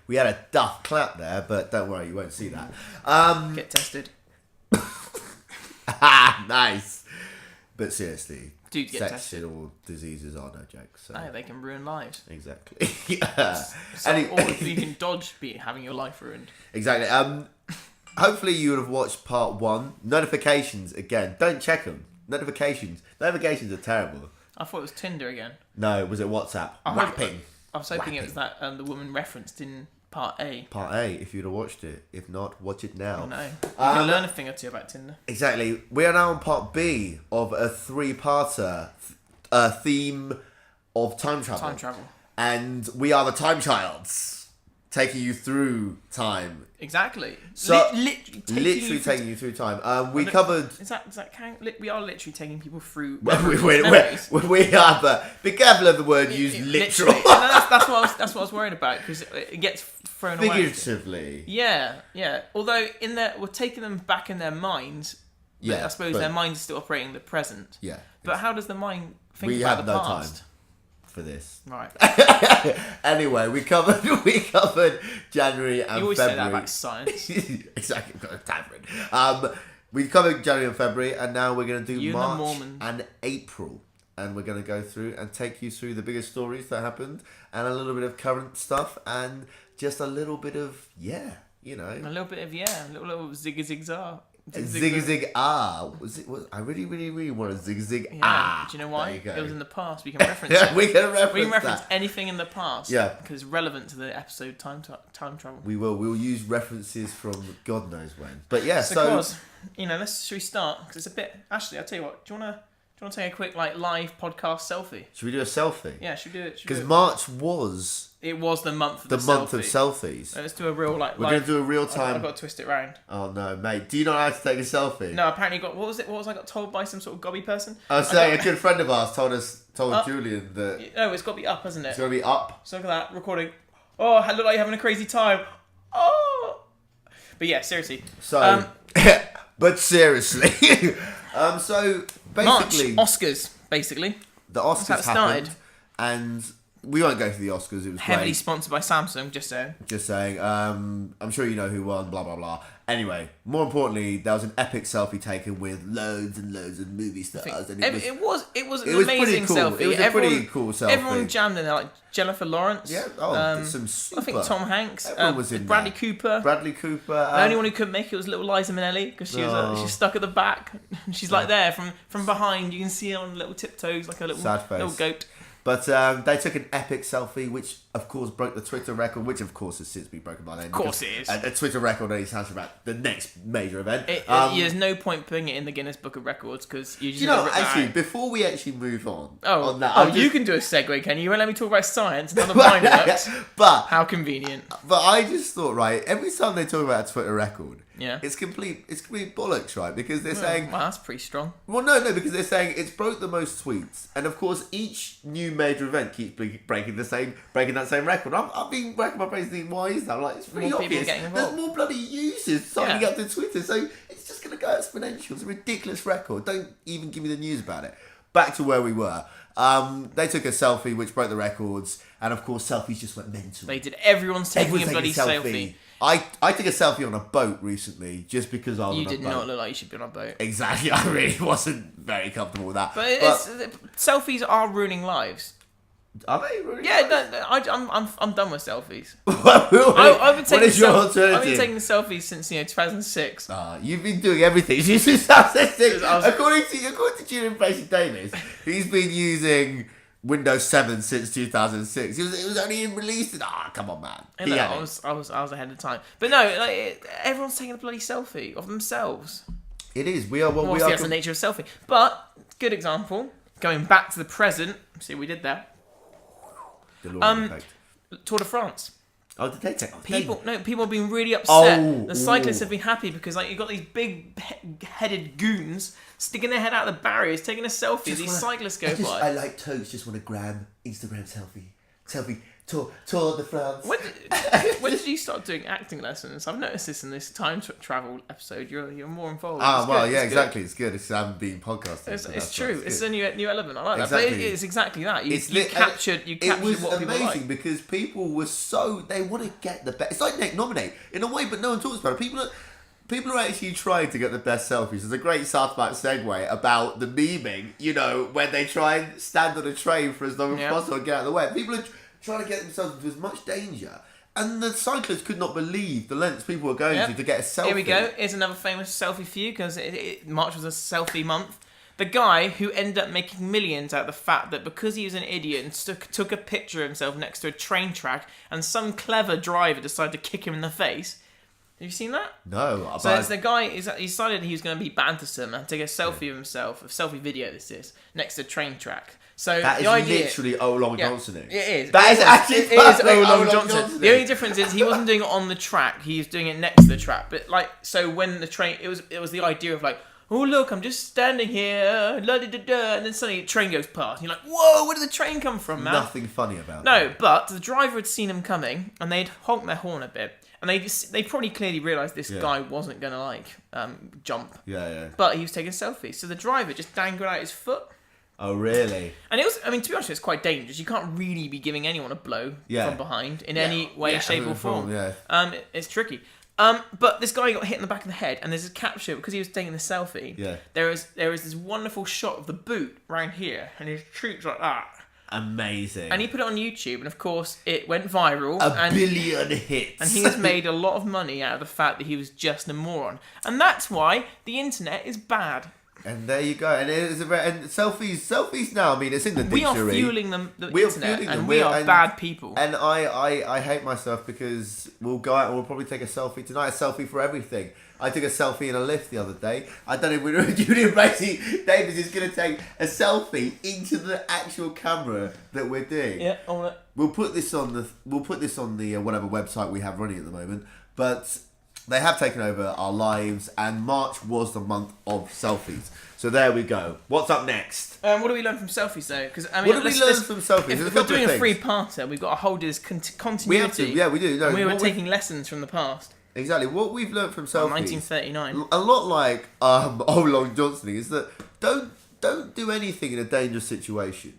We had a duff clap there, but don't worry, you won't see that. Get tested. Nice. But seriously, Dude, get tested. sexual diseases are no joke. So. No, they can ruin lives. Exactly. Yeah. Or you can dodge having your life ruined. Exactly. Hopefully you would have watched part 1. Notifications, again, don't check them. Notifications are terrible. I thought it was Tinder again. No, was it WhatsApp? Whapping. I was hoping it was that the woman referenced in part A. Part A, if you'd have watched it. If not, watch it now. Oh, no. You can learn a thing or two about Tinder. Exactly. We are now on part B of a 3-parter theme of time travel. Time travel. And we are the time childs, taking you through time. Exactly. So literally taking you through time. We covered. Does that count? We are literally taking people through. We are, but be careful of the word used literal. No, that's what I was worried about because it gets thrown figuratively. away. Yeah. Although we're taking them back in their minds. Yeah, I suppose their mind is still operating in the present. Yeah. But how does the mind think about the past? Time for this. Right. Anyway, we covered January and February. You always say that about science. Exactly, we've got a time for it. We covered January and February, and now we're going to do March and April. And we're going to go through and take you through the biggest stories that happened, and a little bit of current stuff, and just a little bit of, a little bit of, a little zig-a-zig-zag. Zig I really, really, really want a zig. Yeah. Do you know why? It was in the past. We can reference it. We can reference anything in the past. Yeah. Because it's relevant to the episode time travel. We will use references from God knows when. But yeah, so of course, should we start? Because it's a bit. Actually, I'll tell you what. Do you want to take a quick live podcast selfie? Should we do a selfie? Yeah, should we do it? Because March was. It was the month of the month of selfies. Let's do a real We're going to do a real time. I've got to twist it round. Oh no, mate! Do you know how to take a selfie? No, apparently what was I got told by some sort of gobby person? I was saying a good friend of ours told Julian that. No, it's got to be up, hasn't it? It's got to be up. So look at that recording. Oh, I look like you're having a crazy time. Oh, but yeah, seriously. So, but seriously, so basically, March Oscars, basically. The Oscars happened, and we won't go through the Oscars. It was heavily great. Sponsored by Samsung. Just saying. I'm sure you know who won. Blah blah blah. Anyway, more importantly, there was an epic selfie taken with loads and loads of movie stars, and it was an amazing cool. selfie. It was a pretty cool selfie. Everyone jammed in there, like Jennifer Lawrence. Yeah. Some super. I think Tom Hanks. Everyone was in Bradley there. Cooper. The only one who couldn't make it was little Liza Minnelli because she's stuck at the back. She's like there from behind. You can see her on little tiptoes like a little goat. But they took an epic selfie, which of course broke the Twitter record, which of course has since been broken by then. Of course it is. A Twitter record only sounds about the next major event. There's no point putting it in the Guinness Book of Records because you just. Actually, before we actually move on you can do a segue, can you? You won't let me talk about science and how the mind works. But how convenient. But I just thought, right, every time they talk about a Twitter record, yeah, it's complete bollocks, right? Because they're saying, well, that's pretty strong. Well, no, because they're saying it's broke the most tweets, and of course, each new major event keeps breaking that same record. I've been racking my brains thinking, why is that? I'm like, it's pretty obvious. There's more bloody users signing up to Twitter, so it's just going to go exponential. It's a ridiculous record. Don't even give me the news about it. Back to where we were. They took a selfie, which broke the records, and of course, selfies just went mental. They did. Everyone's taking a bloody selfie. I took a selfie on a boat recently, just because I was on a boat. You did not look like you should be on a boat. Exactly, I really wasn't very comfortable with that. But selfies are ruining lives. Are they ruining lives? I'm done with selfies. I've been taking selfies since 2006. You've been doing everything since 2006. According to Julian Davis, he's been using Windows 7 since 2006. It was only released. Come on, man. I was ahead of time. But no, everyone's taking a bloody selfie of themselves. It is. We are. That's the nature of selfie. But good example. Going back to the present. See what we did there. Tour de France. Oh, did they take people have been really upset. The cyclists have been happy because you've got these big-headed goons sticking their head out of the barriers, taking a selfie. Cyclists go by. I like toes. Just want a Instagram selfie. Tour de France. When did you start doing acting lessons? I've noticed this in this time travel episode. You're more involved. Exactly. It's good. It's being podcasting. It's true. It's a new element. I like exactly. that. But it's exactly that. You captured what people like. It was amazing because people were they want to get the best. It's like nominate in a way, but no one talks about it. People are actually trying to get the best selfies. There's a great South Park segue about the memeing, when they try and stand on a train for as long as possible and get out of the way. People are trying to get themselves into as much danger. And the cyclists could not believe the lengths people were going to get a selfie. Here we go. Here's another famous selfie for you, because March was a selfie month. The guy who ended up making millions out of the fact that because he was an idiot and took a picture of himself next to a train track, and some clever driver decided to kick him in the face. Have you seen that? No. So it's the guy, he decided he was going to be bantersome and take a selfie of himself, a selfie video this is, next to a train track. So that is literally Long Johnson. It is. That is actually it is Long Johnson. The only difference is he wasn't doing it on the track, he was doing it next to the track. But so when the train, it was the idea of oh look, I'm just standing here, la-da-da-da, and then suddenly the train goes past, and you're like, whoa, where did the train come from, man? Nothing funny about that. No, but the driver had seen him coming, and they'd honked their horn a bit. And they probably clearly realised this guy wasn't going to jump. Yeah. But he was taking a selfie. So the driver just dangled out his foot. Oh, really? And it was, to be honest, it's quite dangerous. You can't really be giving anyone a blow from behind in any way, shape or form. It's tricky. But this guy got hit in the back of the head, and there's a capture, because he was taking the selfie. Yeah. There is this wonderful shot of the boot right here, and his cheeks like that. Amazing. And he put it on YouTube, and of course it went viral. A billion hits. And he has made a lot of money out of the fact that he was just a moron. And that's why the internet is bad. And there you go. And selfies now, I mean, it's in the dictionary. We are fueling the internet, and we are bad people. And I hate myself because we'll go out and we'll probably take a selfie tonight. A selfie for everything. I took a selfie in a lift the other day. I don't know if Julian Bracey Davis is going to take a selfie into the actual camera that we're doing. Yeah, we'll put this on the whatever website we have running at the moment. But they have taken over our lives, and March was the month of selfies. So there we go. What's up next? What do we learn from selfies, though? Because what do we learn from selfies? If we're doing a free-parter, we've got to hold this continuity. We have to. Yeah, we do. No, and we were taking lessons from the past. Exactly. What we've learned from selfies, 1939, a lot like Long Johnson, is that don't do anything in a dangerous situation.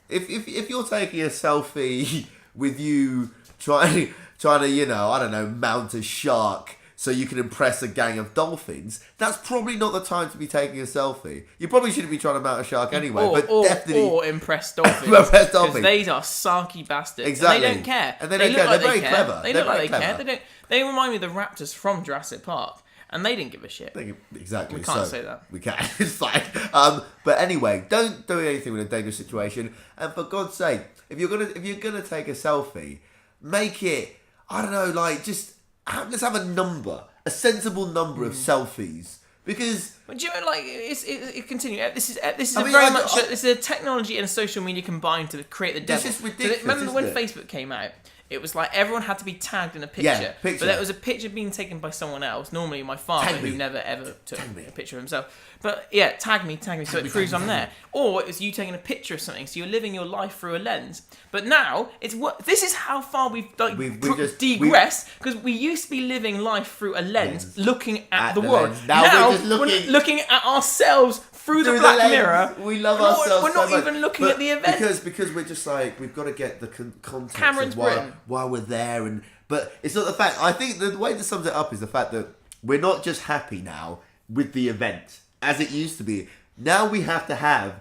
If you're taking a selfie with you trying to I don't know, mount a shark so you can impress a gang of dolphins, that's probably not the time to be taking a selfie. You probably shouldn't be trying to mount a shark anyway. Or impress dolphins. Impress dolphins. Because they are sarky bastards. Exactly. And they don't care. And they don't care. They're very clever. They look like they care. They remind me of the raptors from Jurassic Park. And they didn't give a shit. Exactly. We can't say that. We can. It's fine. But anyway, don't do anything with a dangerous situation. And for God's sake, if you're gonna take a selfie, make it, I don't know, let's have a number, a sensible number of selfies, because. But do you know, it continue. This is this is a technology and a social media combined to create the devil. This is ridiculous. So remember when Facebook came out? It was like everyone had to be tagged in a picture. But that was a picture being taken by someone else. Normally my father, who never ever took a picture of himself. But yeah, tag me, so it proves I'm there. Or it was you taking a picture of something, so you're living your life through a lens. But now this is how far we've digressed, because we used to be living life through a lens, looking at the world. Now we're just looking at ourselves through the black mirror. We love ourselves. We're not even looking at the event because we're just we've got to get the context Cameron's of why we're there, but it's not the fact. I think the way that sums it up is the fact that we're not just happy now with the event as it used to be. Now we have to have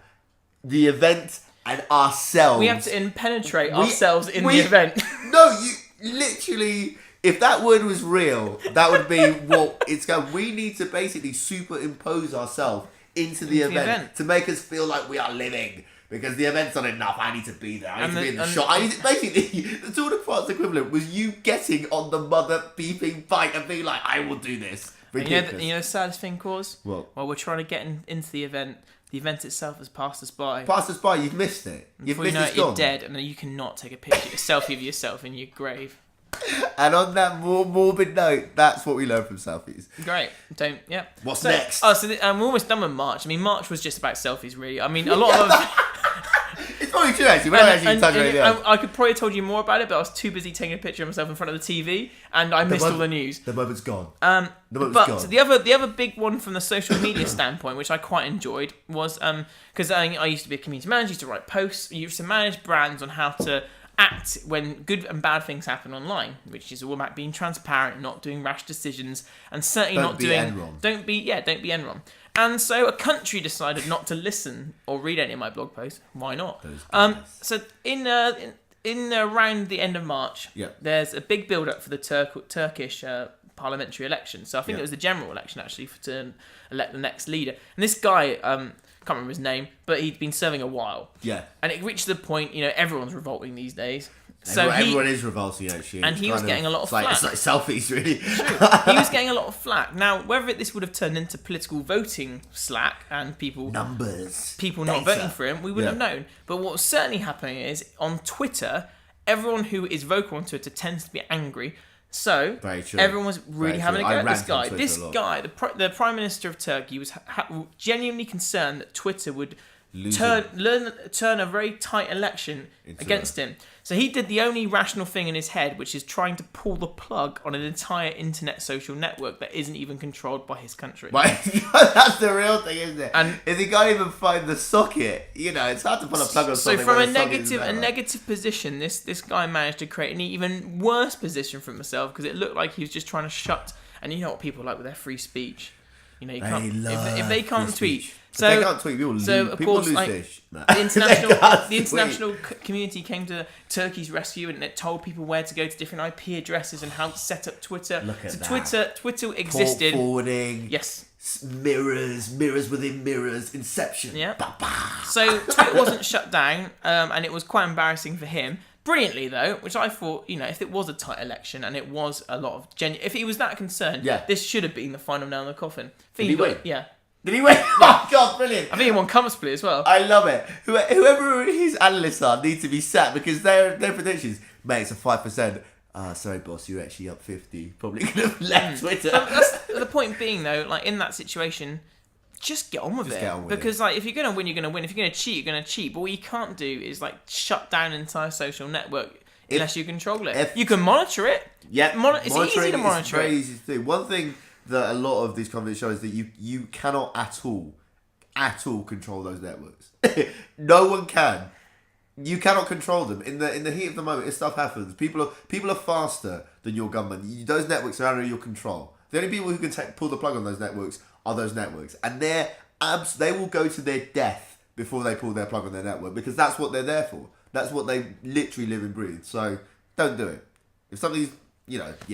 the event and ourselves. We have to penetrate ourselves in the event. No, you literally. If that word was real, that would be what it's going. We need to basically superimpose ourselves into the event to make us feel like we are living. Because the event's not enough. I need to be there. I need to be in the shot. Basically, the Tour de France equivalent was you getting on the mother beeping bike and being like, I will do this. Ridiculous. You know the saddest thing, Cause? What? While we're trying to get into the event itself has passed us by. Passed us by, you've missed it. Before you know it, you're dead, and then you cannot take a selfie of yourself in your grave. And on that more morbid note, that's what we learned from selfies. Great. What's next? We're almost done with March. I mean, March was just about selfies, really. I mean, a lot of... It's probably probably true, actually. We don't actually touch anything else. I could probably have told you more about it, but I was too busy taking a picture of myself in front of the TV, and I missed all the news. The moment's gone. But the other big one from the social media standpoint, which I quite enjoyed, was because I used to be a community manager, used to write posts, used to manage brands on how to act when good and bad things happen online, which is all about being transparent, not doing rash decisions, and certainly don't be Enron. And so a country decided not to listen or read any of my blog posts. Why not? So in around the end of March, there's a big build up for the Turkish parliamentary election. So I think it was the general election actually to elect the next leader. And this guy, can't remember his name, but he'd been serving a while. Yeah. And it reached the point, everyone's revolting these days. So everyone is revolting, actually. And he was getting a lot of flack. It's like selfies, really. He was getting a lot of flack. Now, whether this would have turned into political voting slack and people not voting for him, we wouldn't have known. But what was certainly happening is, on Twitter, everyone who is vocal on Twitter tends to be angry. So everyone was really having a go at this guy. This guy, the Prime Minister of Turkey, was genuinely concerned that Twitter would turn a very tight election against him. So he did the only rational thing in his head, which is trying to pull the plug on an entire internet social network that isn't even controlled by his country. That's the real thing, isn't it? And if he can't even find the socket, it's hard to pull a plug on something. So from a negative position, this guy managed to create an even worse position for himself, because it looked like he was just trying to shut. And you know what people are like with their free speech. You can't, if they can't tweet. So they can't tweet. People lose fish. The international community came to Turkey's rescue, and it told people where to go to different IP addresses and how to set up Twitter. Twitter existed. Port forwarding. Yes. Mirrors within mirrors. Inception. Yeah. So Twitter wasn't shut down, and it was quite embarrassing for him. Brilliantly, though, which I thought, if it was a tight election and it was a lot of if he was that concerned, this should have been the final nail in the coffin. Did he win? Yeah. Did he win? Oh, God, brilliant. I think he won comfortably as well. I love it. Whoever his analysts are need to be sacked, because their predictions, mate, it's a 5%. Sorry, boss, you're actually up 50. Probably could have left Twitter. That's the point being, though, in that situation, just get on with it. Because if you're going to win, you're going to win. If you're going to cheat, you're going to cheat. But what you can't do is shut down an entire social network unless you control it. You can monitor it. Yeah, it's easy to monitor. It's very easy to do. One thing that a lot of these companies show is that you cannot at all control those networks. No one can. You cannot control them. In the heat of the moment, if stuff happens, people are faster than your government. Those networks are under your control. The only people who can pull the plug on those networks are those networks, and they will go to their death before they pull their plug on their network, because that's what they're there for. That's what they literally live and breathe. So don't do it. If something's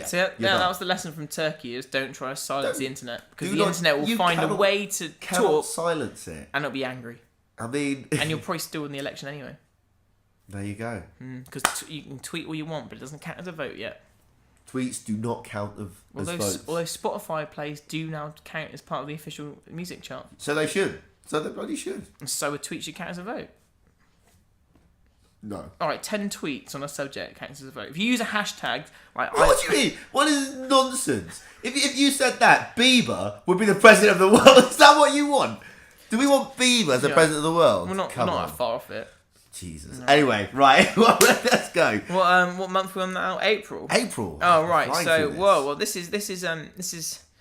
So that was the lesson from Turkey: is don't try to silence the internet, because the internet will find a way to talk, silence it, and it'll be angry. I mean, and you'll probably still win the election anyway. There you go. Because you can tweet all you want, but it doesn't count as a vote yet. Tweets do not count as votes. Although Spotify plays do now count as part of the official music chart. So they should. So they bloody should. And so a tweet should count as a vote. No. Alright, 10 tweets on a subject counts as a vote. If you use a hashtag... What do you mean? What is nonsense? If you said that, Bieber would be the president of the world, is that what you want? Do we want Bieber as the president of the world? We're not that far off it. Jesus. No. Anyway, right. Well, let's go. What month are we on now? April. Oh, right. So, well, this is.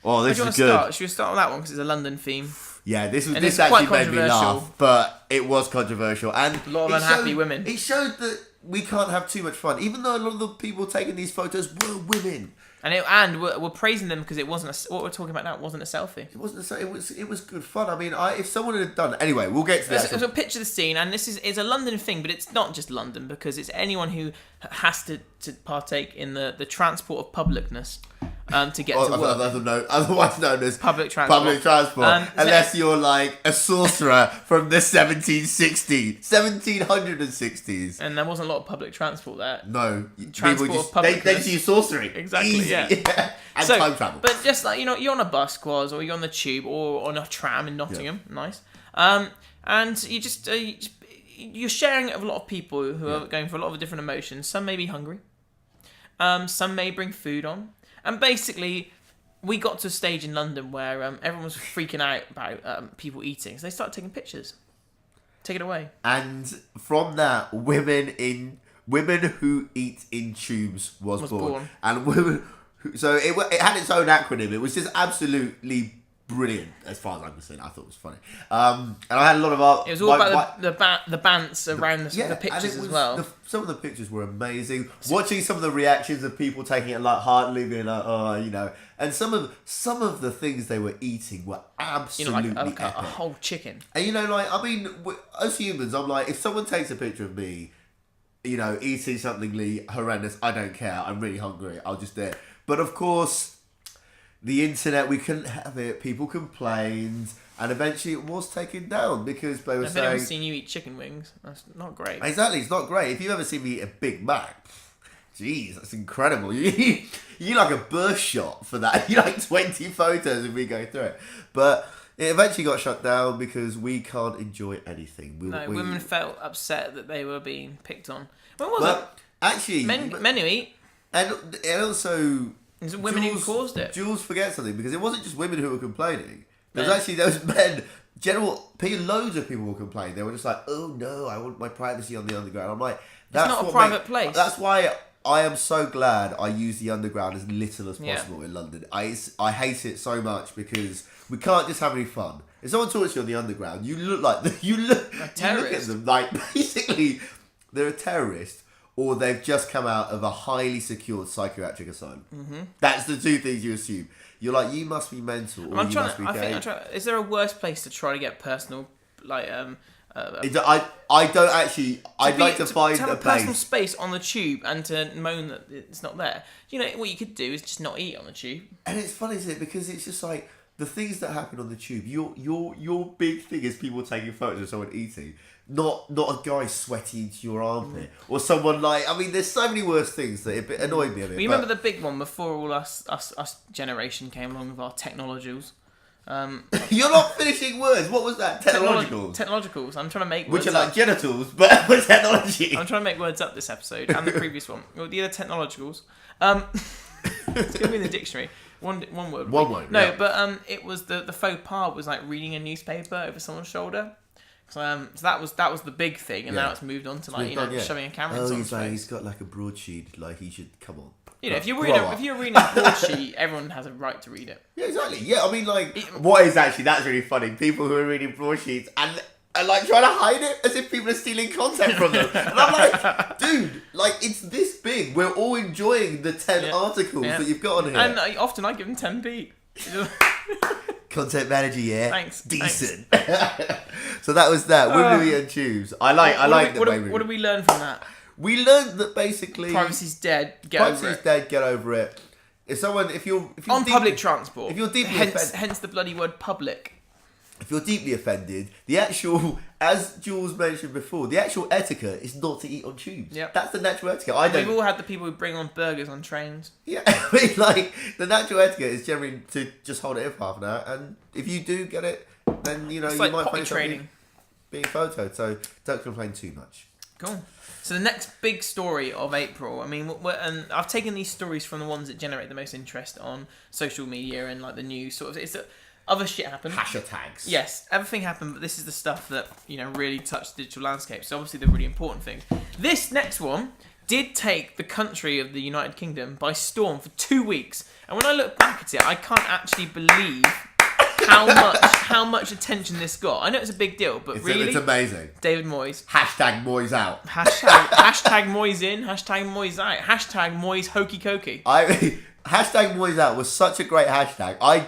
Oh, this is good. Should we start with that one because it's a London theme? Yeah, this actually made me laugh, but it was controversial, and a lot of unhappy women. It showed that we can't have too much fun, even though a lot of the people taking these photos were women. And we're praising them because it wasn't what we're talking about now. It wasn't a selfie. It wasn't it was good fun. I mean, if someone had done it, anyway, we'll get to that. So picture the scene, and it's a London thing, but it's not just London, because it's anyone who has to partake in the transport of publicness to get to work. Otherwise known as public transport. Unless you're like a sorcerer from the 1760s. And there wasn't a lot of public transport there. No. Transport of public. They see sorcery. Exactly, easy. Yeah. And time travel. But just you're on a bus, Quaz, or you're on the tube, or on a tram in Nottingham. Yeah. Nice. And you just... you're sharing it with a lot of people who are going for a lot of different emotions. Some may be hungry. Some may bring food on. And basically, we got to a stage in London where everyone was freaking out about people eating. So they started taking pictures. Take it away. And from that, women who eat in tubes was born. And women so it had its own acronym. It was just absolutely brilliant as far as I'm concerned. I thought it was funny. And I had a lot of art. It was all about the bants around the pictures as well. Some of the pictures were amazing. Watching some of the reactions of people taking it lightheartedly, being like, oh, you know. And some of the things they were eating were absolutely like a whole chicken. And you know, like, I mean, as humans, I'm like, if someone takes a picture of me, you know, eating something horrendous, I don't care. I'm really hungry. I'll just do it. But of course, the internet, we couldn't have it. People complained, and eventually it was taken down because they were saying... I've never seen you eat chicken wings. That's not great. Exactly, it's not great. If you've ever seen me eat a Big Mac, jeez, that's incredible. You like a burst shot for that. You like 20 photos of me going through it. But it eventually got shut down because we can't enjoy anything. Women felt upset that they were being picked on. When was it? Actually... Men who eat. And also... Is it women who caused it? Jules forgets something because it wasn't just women who were complaining. There was actually those men. Loads of people were complaining. They were just like, "Oh no, I want my privacy on the underground." I'm like, "That's not a private place." That's why I am so glad I use the underground as little as possible in London. I hate it so much because we can't just have any fun. If someone talks to you on the underground, you look at them like basically they're a terrorist. Or they've just come out of a highly secured psychiatric asylum. Mm-hmm. That's the two things you assume. You're like, you must be mental, or you must be gay. Is there a worse place to try to get personal, like... I don't actually... I'd like to find to have a place... personal space on the tube and to moan that it's not there. You know, what you could do is just not eat on the tube. And it's funny, isn't it? Because it's just like, the things that happen on the tube, your big thing is people taking photos of someone eating. Not a guy sweating into your armpit. Or someone like... I mean, there's so many worse things that it annoyed me a bit. You remember the big one before all us generation came along with our technologicals? You're not finishing words. What was that? Technologicals. Technologicals. I'm trying to make words Which are like genitals, but with technology. I'm trying to make words up this episode and the previous one. Well, the other technologicals. It's going to be in the dictionary. One word. One word. No, but it was the faux pas was like reading a newspaper over someone's shoulder. So that was the big thing, and now it's moved on to shoving a camera in someone's face. He's got like a broadsheet, like he should come on. You know, if you're reading a broadsheet, everyone has a right to read it. Yeah, exactly. Yeah, I mean, like, what is actually that's really funny. People who are reading broadsheets and are like trying to hide it as if people are stealing content from them. And I'm like, dude, like it's this big. We're all enjoying the 10 articles that you've got on here. And often I give them 10p. Content manager, yeah. Thanks. Decent. So that was that. Women who eat on tubes. I like the way What did we learn from that? We learned that basically privacy's dead. Get over it. If you're on public transport, if you're deeply hence the bloody word public. If you're deeply offended, the actual, as Jules mentioned before, the actual etiquette is not to eat on tubes. Yep. That's the natural etiquette. We've all had the people who bring on burgers on trains. Yeah, I mean, like, the natural etiquette is generally to just hold it in for half an hour, and if you do get it, then, you know, it's you like might potty find training. Being photoed, so don't complain too much. Cool. So the next big story of April, I mean, and I've taken these stories from the ones that generate the most interest on social media and like the news sort of. Other shit happened. Hashtags. Yes, everything happened, but this is the stuff that, you know, really touched the digital landscape. So obviously the really important things. This next one did take the country of the United Kingdom by storm for 2 weeks. And when I look back at it, I can't actually believe how much attention this got. I know it's a big deal, but it's amazing. David Moyes. Hashtag Moyes out. Hashtag Moyes in. Hashtag Moyes out. Hashtag Moyes hokey cokey. Hashtag Moyes out was such a great hashtag. I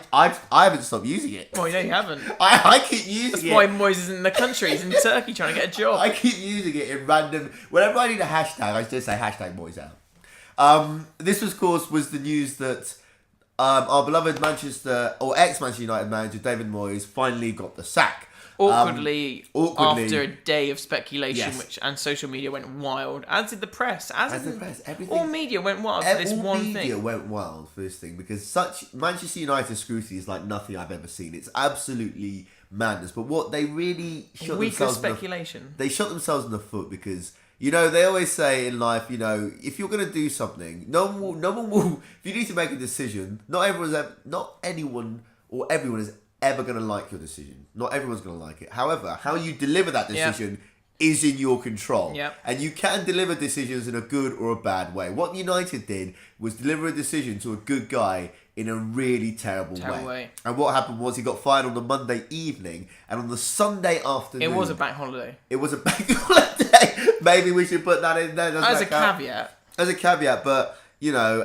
haven't stopped using it. Well, no, you haven't. I keep using it. That's why Moyes is in the country. He's in Turkey trying to get a job. I keep using it in random... Whenever I need a hashtag, I just say hashtag Moyes out. This, of course, was the news that our beloved Manchester, or ex-Manchester United manager, David Moyes, finally got the sack. Awkwardly, after a day of speculation, and social media went wild, as did the press. Everything. All media went wild for this one thing. All media went wild for this thing because such Manchester United scrutiny is like nothing I've ever seen. It's absolutely madness. But what they really shot they shot themselves in the foot because, you know, they always say in life, you know, if you're going to do something, no one will. If you need to make a decision, not anyone or everyone has ever going to like your decision. Not everyone's going to like it. However, how you deliver that decision is in your control. Yep. And you can deliver decisions in a good or a bad way. What United did was deliver a decision to a good guy in a really terrible way. And what happened was he got fired on the Monday evening, and on the Sunday afternoon... It was a bank holiday. It was a bank holiday. Maybe we should put that in there. As a caveat. As a caveat, but, you know...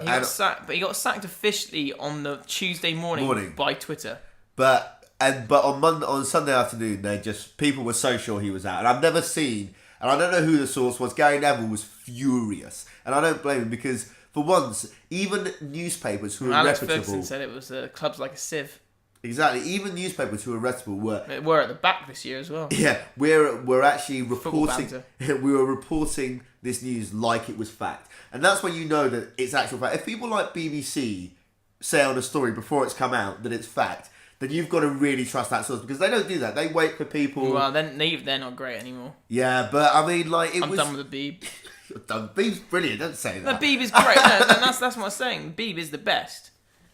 He got sacked officially on the Tuesday morning by Twitter. But on Sunday afternoon, people were so sure he was out. And I've never seen, and I don't know who the source was, Gary Neville was furious. And I don't blame him, because for once, even newspapers who are reputable... Alex Ferguson said it was clubs like a sieve. Exactly. Even newspapers who are reputable were at the back this year as well. Yeah, we're actually reporting... We were reporting this news like it was fact. And that's when you know that it's actual fact. If people like BBC say on a story before it's come out that it's fact, then you've got to really trust that source, because they don't do that. They wait for people... Well, then they're not great anymore. Yeah, but I mean, like, I'm done with the Beeb. You're done. Beeb's brilliant, don't say that. The Beeb is great. No, that's what I'm saying. Beeb is the best.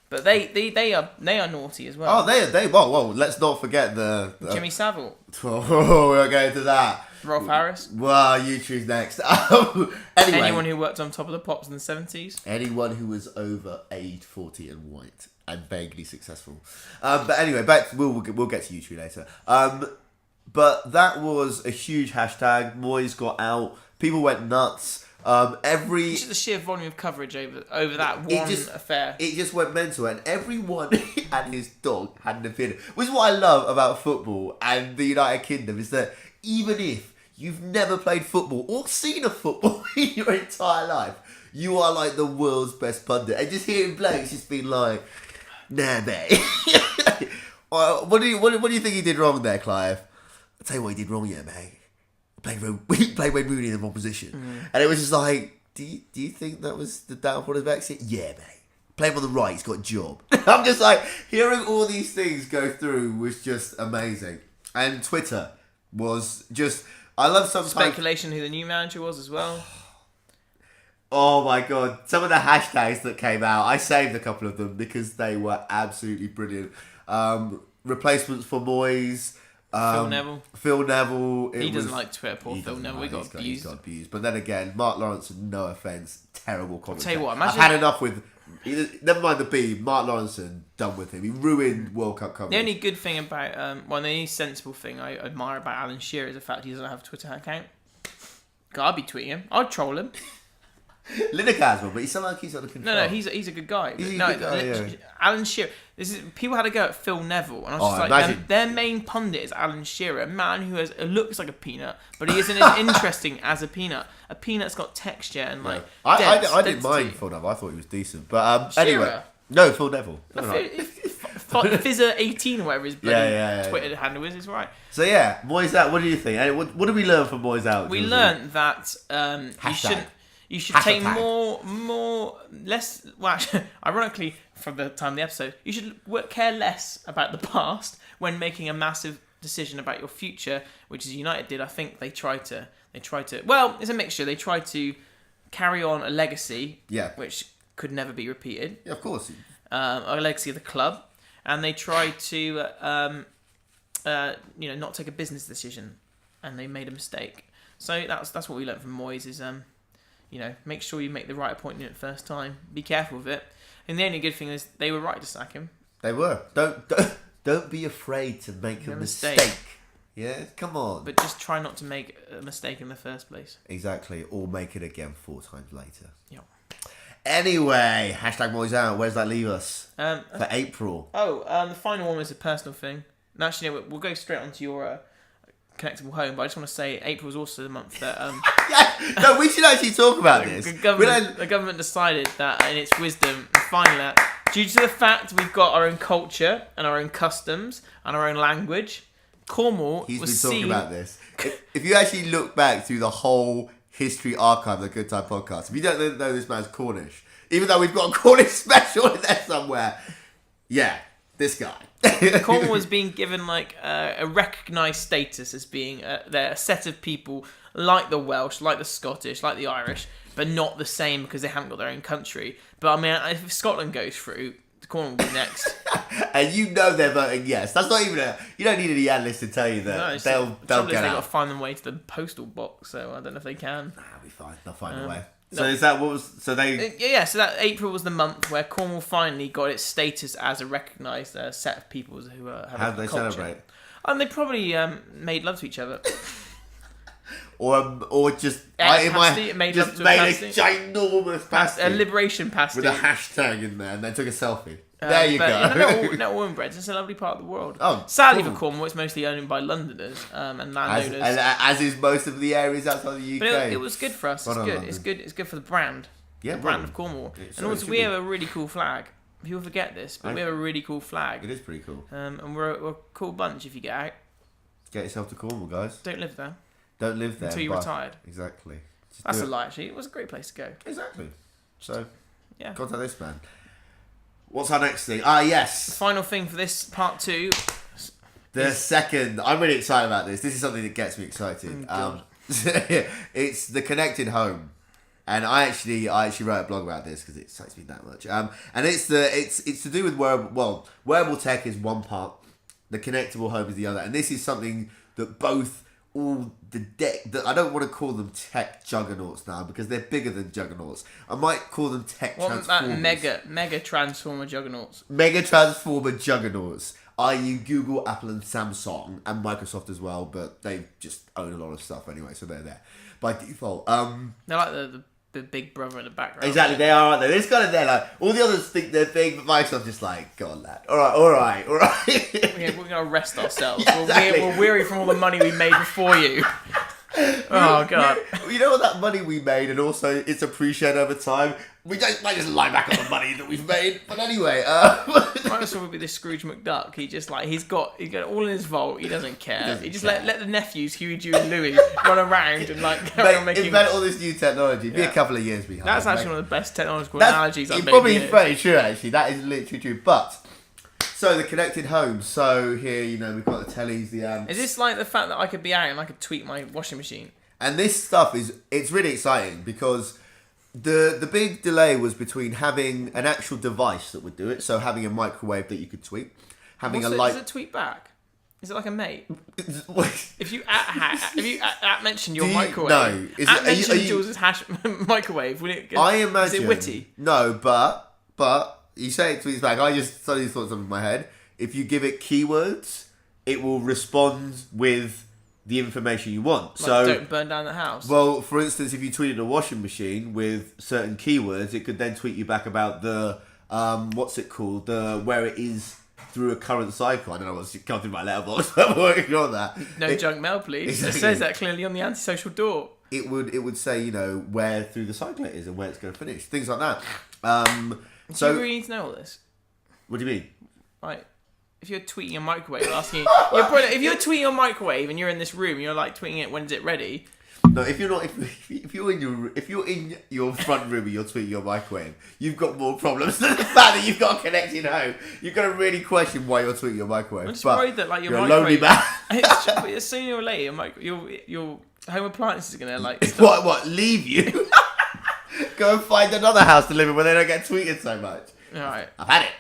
But they are naughty as well. Oh, well, let's not forget the Jimmy Savile. Oh, we're going to that. Rolf Harris. Well, you choose next. Anyway, anyone who worked on Top of the Pops in the 70s. Anyone who was over age 40 and white and vaguely successful. But anyway, we'll get to YouTube later. But that was a huge hashtag. Moyes got out. People went nuts. Just the sheer volume of coverage over that one affair. It just went mental, and everyone and his dog had an opinion. Which is what I love about football and the United Kingdom, is that even if you've never played football or seen a football in your entire life, you are like the world's best pundit. And just hearing Blake's just been like, nah, mate. What do you think he did wrong there, Clive? I'll tell you what he did wrong, mate. We played Wayne Rooney in the wrong position. And it was just like, do you think that was the downfall of Brexit? Yeah, mate. Play him on the right, he's got a job. I'm just like, hearing all these things go through was just amazing. And Twitter was just, I love sometimes... Speculation who the new manager was as well. Oh my God. Some of the hashtags that came out, I saved a couple of them because they were absolutely brilliant. Replacements for Moyes. Phil Neville. He doesn't like Twitter, poor Phil Neville. He got abused. But then again, Mark Lawrence, no offence, terrible comment. Tell you what, imagine... I've had enough with... Never mind the B, Mark Lawrence, done with him. He ruined World Cup coverage. The only good thing about... the only sensible thing I admire about Alan Shearer is the fact he doesn't have a Twitter account. I'd be tweeting him. I'd troll him. Lineker has one, but he sounds like he's under control. No, he's a good guy. Alan Shearer. People had a go at Phil Neville, and I was just like, their main pundit is Alan Shearer, a man who looks like a peanut, but he isn't as interesting as a peanut. A peanut's got texture and like. I didn't mind Phil Neville. I thought he was decent, but anyway, no, Phil Neville. Fizzer 18 or whatever his Twitter handle is right. So yeah, Moyes out. What do you think? What did we learn from Moyes out? We learned that you should take less. Well, actually, ironically, from the time of the episode, you should care less about the past when making a massive decision about your future, which is United did. I think they tried to. Well, it's a mixture. They tried to carry on a legacy, which could never be repeated. Yeah, of course. A legacy of the club, and they tried to, not take a business decision, and they made a mistake. So that's what we learned from Moyes is, make sure you make the right appointment at first time. Be careful with it. And the only good thing is they were right to sack him. They were. Don't be afraid to make a mistake. Yeah, come on. But just try not to make a mistake in the first place. Exactly. Or make it again 4 times later. Yeah. Anyway, hashtag Moyes out. Where does that leave us for April? The final one was a personal thing. And actually, we'll go straight onto your connectable home. But I just want to say April was also the month that... No, we should actually talk about this. The government decided that, in its wisdom, finally, due to the fact we've got our own culture and our own customs and our own language, Cornwall He's been talking about this. If you actually look back through the whole history archive of the Good Time podcast, if you don't know this man's Cornish, even though we've got a Cornish special in there somewhere, this guy. Cornwall was being given a recognised status as being a set of people like the Welsh, like the Scottish, like the Irish, but not the same because they haven't got their own country. But I mean, if Scotland goes through, Cornwall will be next. And you know they're voting yes. That's not even you don't need any analyst to tell you that. No, they'll get they've out. got to find their way to the postal box, so I don't know if they can. Nah, it'll be fine. They'll find a way. No. So is that what was... So they... Yeah, so that April was the month where Cornwall finally got its status as a recognised set of people who have How did they celebrate? And they probably made love to each other. Or just... made just made a ginormous pasty. A liberation pasty. With a hashtag in there and then took a selfie. There you go. Not all inbreds. It's a lovely part of the world. Oh, sadly for Cornwall, it's mostly owned by Londoners and landowners. As is most of the areas outside the UK. But it was good for us. It's good. It's good. It's good for the brand. Yeah, the brand of Cornwall. And also, we have a really cool flag. People forget this, but we have a really cool flag. It is pretty cool. And we're a cool bunch if you get out. Get yourself to Cornwall, guys. Don't live there. Don't live there. Until you're retired. Exactly. That's a lie, actually. It was a great place to go. Exactly. So, yeah. Contact this man. What's our next thing? Ah, yes. The final thing for this part 2. Second. I'm really excited about this. This is something that gets me excited. It's the connected home. And I actually wrote a blog about this because it excites me that much. And it's to do with wearable tech is one part, the connectable home is the other, and this is something that I don't want to call them tech juggernauts now because they're bigger than juggernauts. I might call them tech transformers. That mega transformer juggernauts. Mega transformer juggernauts. I.e. Google, Apple, and Samsung, and Microsoft as well, but they just own a lot of stuff anyway, so they're there by default. They're like the big brother in the background. Exactly, they are, aren't they? They're just kind of there, like, all the others think they're big, but Microsoft's just like, go on, lad. All right. We're going to rest ourselves. Yeah, exactly. We're weary from all the money we made before you. Oh, God. You know what that money we made, and also it's appreciated over time? We might just lie back on the money that we've made. But anyway, Microsoft would be the Scrooge McDuck. He just he's got all in his vault. He doesn't care. He just let the nephews, Huey, Dewey, and Louie, run around and carry on making. Invent all this new technology. Be a couple of years behind. That's actually one of the best technological analogies I've made. Probably very true. Actually, that is literally true. But so the connected home. So here, we've got the tellies, the Is this like the fact that I could be out and I could tweak my washing machine? And this stuff it's really exciting because the big delay was between having an actual device that would do it, so having a microwave that you could tweet, having a light. Does it tweet back? Is it like a mate? If you mention your microwave, no, mention Jules' microwave, would it? I imagine. Is it witty? No, but you say it tweets back. I just suddenly thought something in my head. If you give it keywords, it will respond with the information you want. So don't burn down the house. Well, for instance, if you tweeted a washing machine with certain keywords, it could then tweet you back about the what's it called, where it is through a current cycle. I don't know what's come through my letterbox, but we'll ignore that. No junk mail, please. Exactly. It says that clearly on the antisocial door. It would say where through the cycle it is and where it's going to finish, things like that. So do you really need to know all this? What do you mean? Right. If you're tweeting your microwave, asking if you're tweeting your microwave and you're in this room, you're tweeting it, when's it ready? No, if you're not, if you're in your front room and you're tweeting your microwave, you've got more problems than the fact that you've got a connected home. You've got to really question why you're tweeting your microwave. I'm just worried that your you're microwave. You're a lonely man. Sooner or later, your home appliance is gonna What leave you? Go and find another house to live in where they don't get tweeted so much. Alright. I've had it.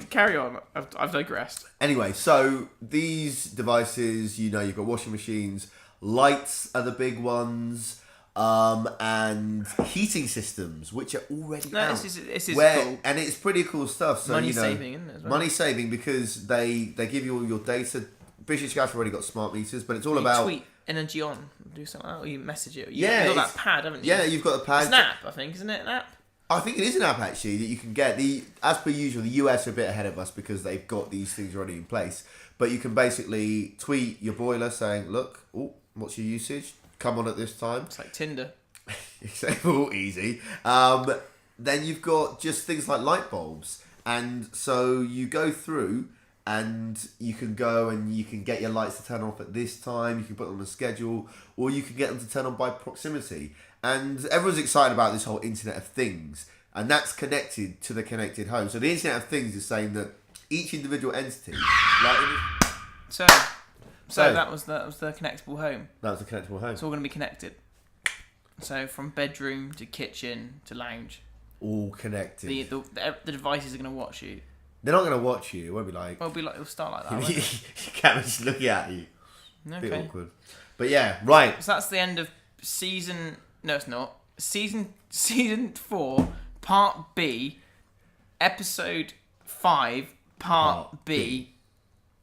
Carry on. I've digressed. Anyway, so these devices, you've got washing machines, lights are the big ones, and heating systems, which are already out. This is cool. And it's pretty cool stuff. So, money saving, isn't it? As well? Money saving because they give you all your data. British Gas already got smart meters, but it's all about... tweet energy on, do something like that, or you message it. You've got that pad, haven't you? Yeah, you've got the pad. It's an app, I think, isn't it? An app? I think it is an app actually that you can get. As per usual, the US are a bit ahead of us because they've got these things already in place. But you can basically tweet your boiler saying, "Look, what's your usage? Come on at this time." It's like Tinder. All easy. Then you've got just things like light bulbs, and so you go through and you can go and you can get your lights to turn off at this time. You can put them on a schedule, or you can get them to turn on by proximity. And everyone's excited about this whole Internet of Things, and that's connected to the connected home. So the Internet of Things is saying that each individual entity, So that was the connectable home. That was the connectable home. It's all going to be connected. So from bedroom to kitchen to lounge, all connected. The devices are going to watch you. They're not going to watch you. It won't be like... Well, it'll start like that, won't it? Camera's just looking at you. Okay. A bit awkward. But yeah, right. So that's the end of season... No, it's not. Season 4, Part B, Episode 5, Part B.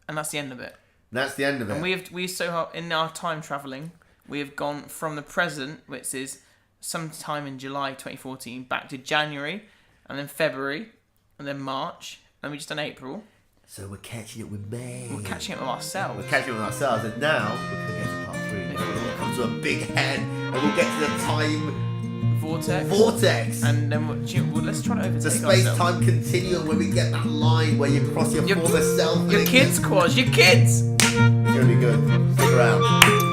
And that's the end of it. That's the end of it. And in our time travelling, we have gone from the present, which is sometime in July 2014, back to January, and then February, and then March, and we just done April. So we're catching up with May. We're catching up with ourselves. And now we're going to get to part 3. We'll come to a big head, and we'll get to the time vortex. And then let's try to overtake the space-time continuum where we get that line where you cross your former self. Your kids, Quaz. Your kids. It's going to be good. Stick around.